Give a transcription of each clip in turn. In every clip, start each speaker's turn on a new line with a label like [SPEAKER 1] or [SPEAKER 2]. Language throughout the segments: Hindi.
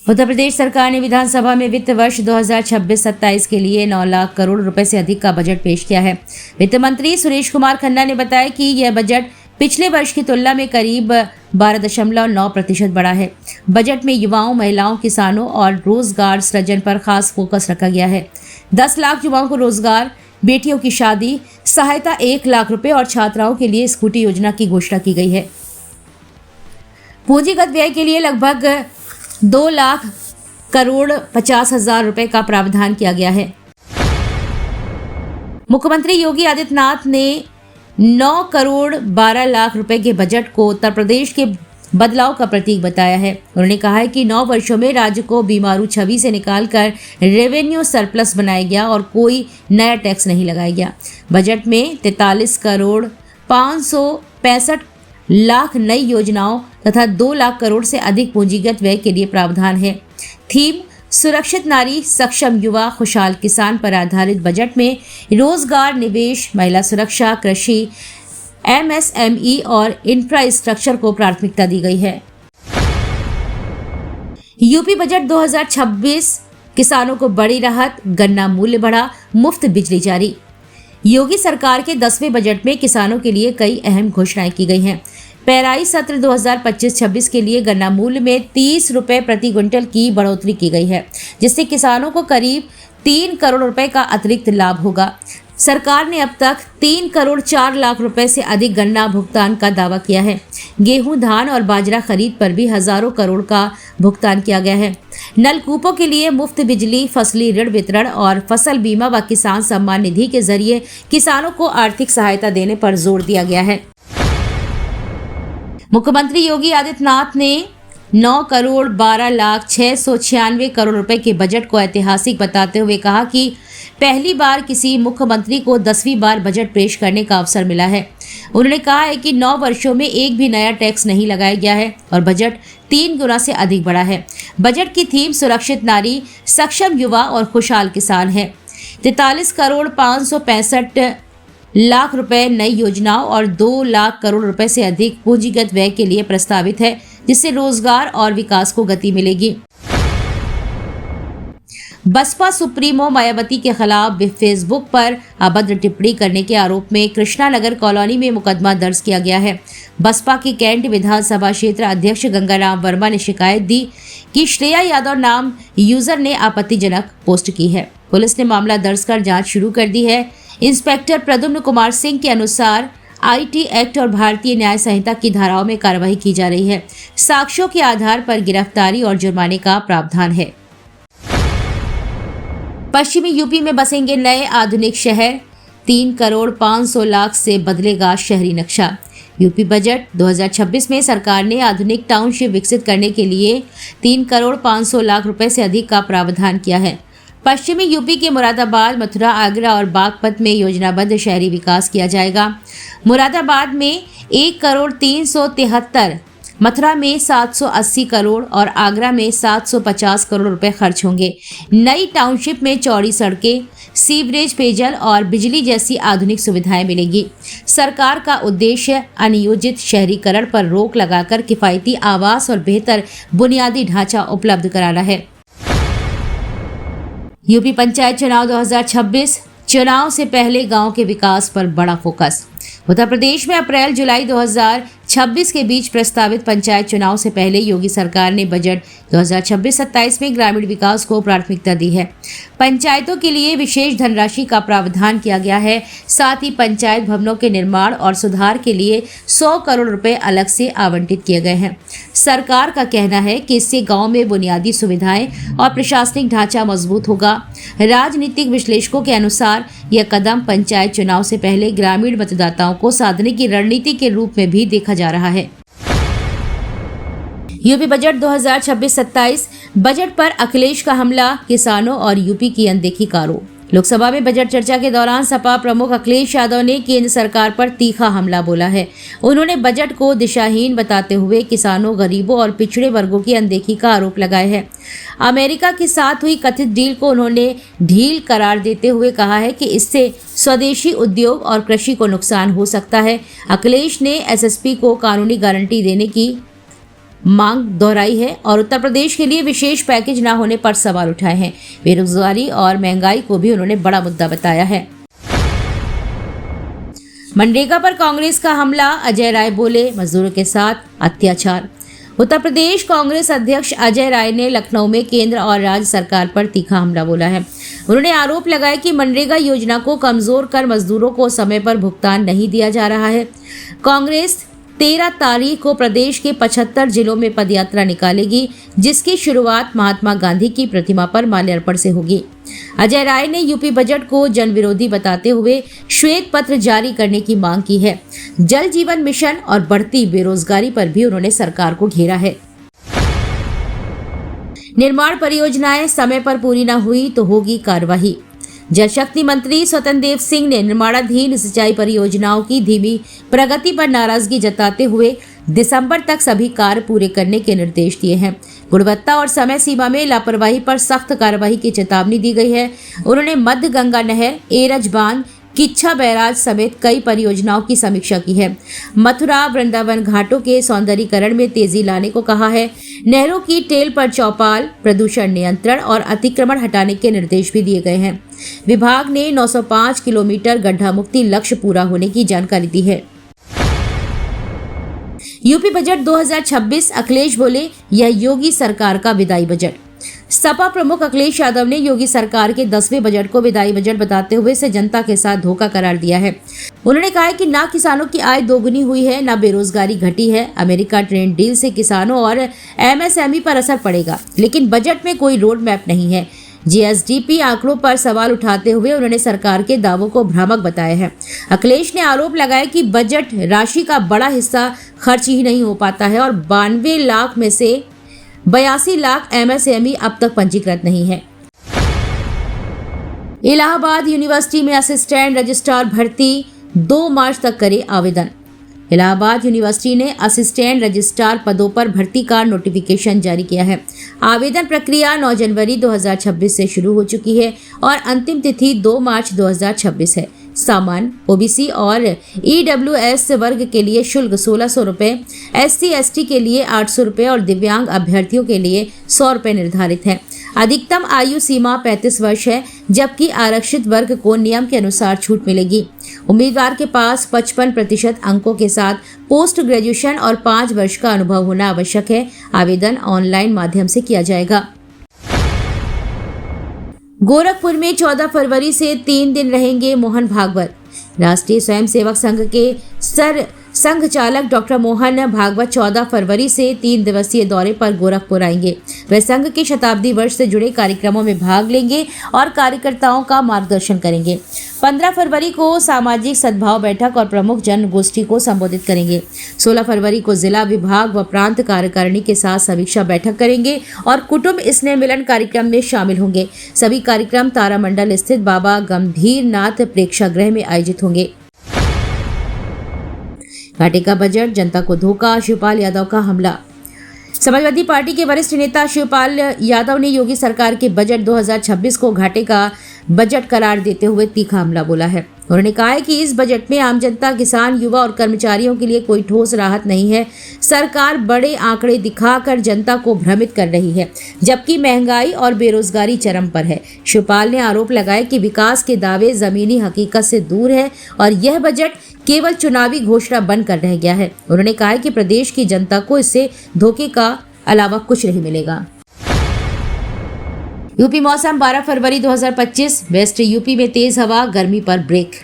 [SPEAKER 1] उत्तर प्रदेश सरकार ने विधानसभा में वित्त वर्ष 2026-27 के लिए 9 लाख करोड़ रुपए से अधिक का बजट पेश किया है। वित्त मंत्री सुरेश कुमार खन्ना ने बताया कि यह बजट पिछले वर्ष की तुलना में करीब 12.9% बढ़ा है। बजट में युवाओं, महिलाओं, किसानों और रोजगार सृजन पर खास फोकस रखा गया है। 10 लाख युवाओं को रोजगार, बेटियों की शादी सहायता 1 लाख रुपए और छात्राओं के लिए स्कूटी योजना की घोषणा की गई है। पूंजीगत व्यय के लिए लगभग 2 लाख करोड़ 50 हजार रुपए का प्रावधान किया गया है। मुख्यमंत्री योगी आदित्यनाथ ने 9 करोड़ 12 लाख रुपए के बजट को उत्तर प्रदेश के बदलाव का प्रतीक बताया है। उन्होंने कहा है कि 9 वर्षों में राज्य को बीमारू छवि से निकालकर रेवेन्यू सरप्लस बनाया गया और कोई नया टैक्स नहीं लगाया गया। बजट में 43 करोड़ 565 लाख नई योजनाओं तथा 2 लाख करोड़ से अधिक पूंजीगत व्यय के लिए प्रावधान है। थीम सुरक्षित नारी, सक्षम युवा, खुशहाल किसान पर आधारित बजट में रोजगार, निवेश, महिला सुरक्षा, कृषि, MSME और इंफ्रास्ट्रक्चर को प्राथमिकता दी गई है। यूपी बजट 2026, किसानों को बड़ी राहत, गन्ना मूल्य बढ़ा, मुफ्त बिजली जारी। योगी सरकार के 10वें बजट में किसानों के लिए कई अहम घोषणाएं की गई हैं। पेराई सत्र 2025-26 के लिए गन्ना मूल्य में 30 रुपए प्रति क्विंटल की बढ़ोतरी की गई है, जिससे किसानों को करीब 3 करोड़ रुपए का अतिरिक्त लाभ होगा। सरकार ने अब तक 3 करोड़ 4 लाख रुपए से अधिक गन्ना भुगतान का दावा किया है। गेहूं, धान और बाजरा खरीद पर भी हजारों करोड़ का भुगतान किया गया है। नलकूपों के लिए मुफ्त बिजली, फसली ऋण वितरण और फसल बीमा व किसान सम्मान निधि के जरिए किसानों को आर्थिक सहायता देने पर जोर दिया गया है। मुख्यमंत्री योगी आदित्यनाथ ने 9 करोड़ 12 लाख 696 करोड़ रुपए के बजट को ऐतिहासिक बताते हुए कहा कि पहली बार किसी मुख्यमंत्री को 10वीं बार बजट पेश करने का अवसर मिला है। उन्होंने कहा है कि 9 वर्षों में एक भी नया टैक्स नहीं लगाया गया है और बजट 3 गुना से अधिक बढ़ा है। बजट की थीम सुरक्षित नारी, सक्षम युवा और खुशहाल किसान है। 43 करोड़ 565 लाख रुपए नई योजनाओं और 2 लाख करोड़ रुपए से अधिक पूंजीगत व्यय के लिए प्रस्तावित है, जिससे रोजगार और विकास को गति मिलेगी। बसपा सुप्रीमो मायावती के खिलाफ फेसबुक पर अभद्र टिप्पणी करने के आरोप में कृष्णानगर कॉलोनी में मुकदमा दर्ज किया गया है। बसपा के कैंट विधानसभा क्षेत्र अध्यक्ष गंगाराम वर्मा ने शिकायत दी कि श्रेया यादव नाम यूजर ने आपत्तिजनक पोस्ट की है। पुलिस ने मामला दर्ज कर जांच शुरू कर दी है। इंस्पेक्टर प्रद्युम्न कुमार सिंह के अनुसार IT एक्ट और भारतीय न्याय संहिता की धाराओं में कार्रवाई की जा रही है। साक्ष्यों के आधार पर गिरफ्तारी और जुर्माने का प्रावधान है। पश्चिमी यूपी में बसेंगे नए आधुनिक शहर, 3 करोड़ 500 लाख से बदलेगा शहरी नक्शा। यूपी बजट 2026 में सरकार ने आधुनिक टाउनशिप विकसित करने के लिए 3 करोड़ 500 लाख रुपए से अधिक का प्रावधान किया है। पश्चिमी यूपी के मुरादाबाद, मथुरा, आगरा और बागपत में योजनाबद्ध शहरी विकास किया जाएगा। मुरादाबाद में 1 करोड़ 373, मथुरा में 780 करोड़ और आगरा में 750 करोड़ रुपए खर्च होंगे। नई टाउनशिप में चौड़ी सड़कें, सीवरेज, पेयजल और बिजली जैसी आधुनिक सुविधाएं मिलेंगी। सरकार का उद्देश्य अनियोजित शहरीकरण पर रोक लगाकर किफायती आवास और बेहतर बुनियादी ढांचा उपलब्ध कराना है। यूपी पंचायत चुनाव 2026, चुनाव से पहले गांव के विकास पर बड़ा फोकस। उत्तर प्रदेश में अप्रैल-जुलाई 2026 के बीच प्रस्तावित पंचायत चुनाव से पहले योगी सरकार ने बजट 2026-27 में ग्रामीण विकास को प्राथमिकता दी है। पंचायतों के लिए विशेष धनराशि का प्रावधान किया गया है। साथ ही पंचायत भवनों के निर्माण और सुधार के लिए 100 करोड़ रुपए अलग से आवंटित किए गए हैं। सरकार का कहना है कि इससे गांव में बुनियादी सुविधाएं और प्रशासनिक ढांचा मजबूत होगा। राजनीतिक विश्लेषकों के अनुसार यह कदम पंचायत चुनाव से पहले ग्रामीण मतदाताओं को साधने की रणनीति के रूप में भी देखा जा रहा है। यूपी बजट 2026-27, बजट पर अखिलेश का हमला, किसानों और यूपी की अनदेखी का आरोप। लोकसभा में बजट चर्चा के दौरान सपा प्रमुख अखिलेश यादव ने केंद्र सरकार पर तीखा हमला बोला है। उन्होंने बजट को दिशाहीन बताते हुए किसानों, गरीबों और पिछड़े वर्गों की अनदेखी का आरोप लगाया है। अमेरिका के साथ हुई कथित डील को उन्होंने ढील करार देते हुए कहा है कि इससे स्वदेशी उद्योग और कृषि को नुकसान हो सकता है। अखिलेश ने SSP को कानूनी गारंटी देने की मांग दोहराई है और उत्तर प्रदेश के लिए विशेष पैकेज न होने पर सवाल उठाए हैं। बेरोजगारी और महंगाई को भी उन्होंने बड़ा मुद्दा बताया है। मनरेगा पर कांग्रेस का हमला, अजय राय बोले मजदूरों के साथ अत्याचार। उत्तर प्रदेश कांग्रेस अध्यक्ष अजय राय ने लखनऊ में केंद्र और राज्य सरकार पर तीखा हमला बोला है। उन्होंने आरोप लगाया कि मनरेगा योजना को कमजोर कर मजदूरों को समय पर भुगतान नहीं दिया जा रहा है। कांग्रेस 13 तारीख को प्रदेश के 75 जिलों में पदयात्रा निकालेगी, जिसकी शुरुआत महात्मा गांधी की प्रतिमा पर माल्यार्पण से होगी। अजय राय ने यूपी बजट को जन विरोधी बताते हुए श्वेत पत्र जारी करने की मांग की है। जल जीवन मिशन और बढ़ती बेरोजगारी पर भी उन्होंने सरकार को घेरा है। निर्माण परियोजनाएं समय पर पूरी न हुई तो होगी कार्रवाई। जल शक्ति मंत्री स्वतंत्र देव सिंह ने निर्माणाधीन सिंचाई परियोजनाओं की धीमी प्रगति पर नाराजगी जताते हुए दिसंबर तक सभी कार्य पूरे करने के निर्देश दिए हैं। गुणवत्ता और समय सीमा में लापरवाही पर सख्त कार्रवाई की चेतावनी दी गई है। उन्होंने मध्य गंगा नहर, एरज बांध, किच्छा बैराज समेत कई परियोजनाओं की समीक्षा की है। मथुरा वृंदावन घाटों के सौंदर्यीकरण में तेजी लाने को कहा है। नहरों की टेल पर चौपाल, प्रदूषण नियंत्रण और अतिक्रमण हटाने के निर्देश भी दिए गए हैं। विभाग ने 905 किलोमीटर गड्ढा मुक्ति लक्ष्य पूरा होने की जानकारी दी है। यूपी बजट 2026, अखिलेश बोले यह योगी सरकार का विदाई बजट। सपा प्रमुख अखिलेश यादव ने योगी सरकार के 10वें बजट को विदाई बजट बताते हुए इसे जनता के साथ धोखा करार दिया है। उन्होंने कहा है कि ना किसानों की आय दोगुनी हुई है, ना बेरोजगारी घटी है। अमेरिका ट्रेड डील से किसानों और एमएसएमई पर असर पड़ेगा, लेकिन बजट में कोई रोड मैप नहीं है। जीएसडीपी आंकड़ों पर सवाल उठाते हुए उन्होंने सरकार के दावों को भ्रामक बताया है। अखिलेश ने आरोप लगाया कि बजट राशि का बड़ा हिस्सा खर्च ही नहीं हो पाता है और 92 लाख में से 82 लाख एमएसएमई अब तक पंजीकृत नहीं है। इलाहाबाद यूनिवर्सिटी में असिस्टेंट रजिस्ट्रार भर्ती 2 मार्च तक करे आवेदन। इलाहाबाद यूनिवर्सिटी ने असिस्टेंट रजिस्ट्रार पदों पर भर्ती का नोटिफिकेशन जारी किया है। आवेदन प्रक्रिया 9 जनवरी 2026 से शुरू हो चुकी है और अंतिम तिथि 2 मार्च 2026 है। सामान्य, ओबीसी और ईडब्ल्यूएस वर्ग के लिए शुल्क 1600 रुपये, SC/ST के लिए 800 रुपये और दिव्यांग अभ्यर्थियों के लिए 100 रुपये निर्धारित है। अधिकतम आयु सीमा 35 वर्ष है, जबकि आरक्षित वर्ग को नियम के अनुसार छूट मिलेगी। उम्मीदवार के पास 55% अंकों के साथ पोस्ट ग्रेजुएशन और 5 वर्ष का अनुभव होना आवश्यक है। आवेदन ऑनलाइन माध्यम से किया जाएगा। गोरखपुर में 14 फरवरी से 3 दिन रहेंगे मोहन भागवत। राष्ट्रीय स्वयंसेवक संघ के संघ चालक डॉक्टर मोहन भागवत 14 फरवरी से 3 दिवसीय दौरे पर गोरखपुर आएंगे। वे संघ के शताब्दी वर्ष से जुड़े कार्यक्रमों में भाग लेंगे और कार्यकर्ताओं का मार्गदर्शन करेंगे। 15 फरवरी को सामाजिक सद्भाव बैठक और प्रमुख जन गोष्ठी को संबोधित करेंगे। 16 फरवरी को जिला विभाग व प्रांत कार्यकारिणी के साथ समीक्षा बैठक करेंगे और कुटुंब स्नेह मिलन कार्यक्रम में शामिल होंगे। सभी कार्यक्रम तारामंडल स्थित बाबा गंभीर नाथ प्रेक्षागृह में आयोजित होंगे। घाटे का बजट, जनता को धोखा, शिवपाल यादव का हमला। समाजवादी पार्टी के वरिष्ठ नेता शिवपाल यादव ने योगी सरकार के बजट 2026 को घाटे का बजट करार देते हुए तीखा हमला बोला है। उन्होंने कहा है कि इस बजट में आम जनता, किसान, युवा और कर्मचारियों के लिए कोई ठोस राहत नहीं है। सरकार बड़े आंकड़े दिखाकर जनता को भ्रमित कर रही है, जबकि महंगाई और बेरोजगारी चरम पर है। शिवपाल ने आरोप लगाया कि विकास के दावे जमीनी हकीकत से दूर है और यह बजट केवल चुनावी घोषणा बनकर रह गया है। उन्होंने कहा है कि प्रदेश की जनता को इससे धोखे का अलावा कुछ नहीं मिलेगा। यूपी मौसम 12 फरवरी 2025, वेस्ट यूपी में तेज हवा, गर्मी पर ब्रेक।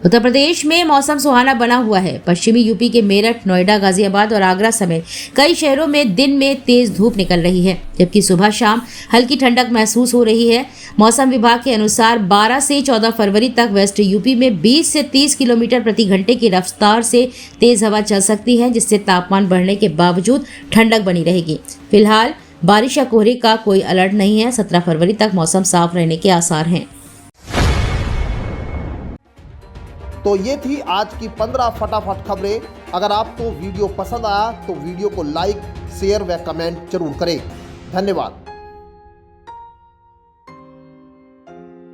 [SPEAKER 1] उत्तर प्रदेश में मौसम सुहाना बना हुआ है। पश्चिमी यूपी के मेरठ, नोएडा, गाजियाबाद और आगरा समेत कई शहरों में दिन में तेज धूप निकल रही है, जबकि सुबह शाम हल्की ठंडक महसूस हो रही है। मौसम विभाग के अनुसार 12 से 14 फरवरी तक वेस्ट यूपी में 20 से 30 किलोमीटर प्रति घंटे की रफ्तार से तेज हवा चल सकती है, जिससे तापमान बढ़ने के बावजूद ठंडक बनी रहेगी। फिलहाल बारिश या कोहरे का कोई अलर्ट नहीं है। 17 फरवरी तक मौसम साफ रहने के आसार हैं।
[SPEAKER 2] तो ये थी आज की 15 फटाफट खबरें। अगर आपको वीडियो पसंद आया तो वीडियो को लाइक, शेयर व कमेंट जरूर करें। धन्यवाद।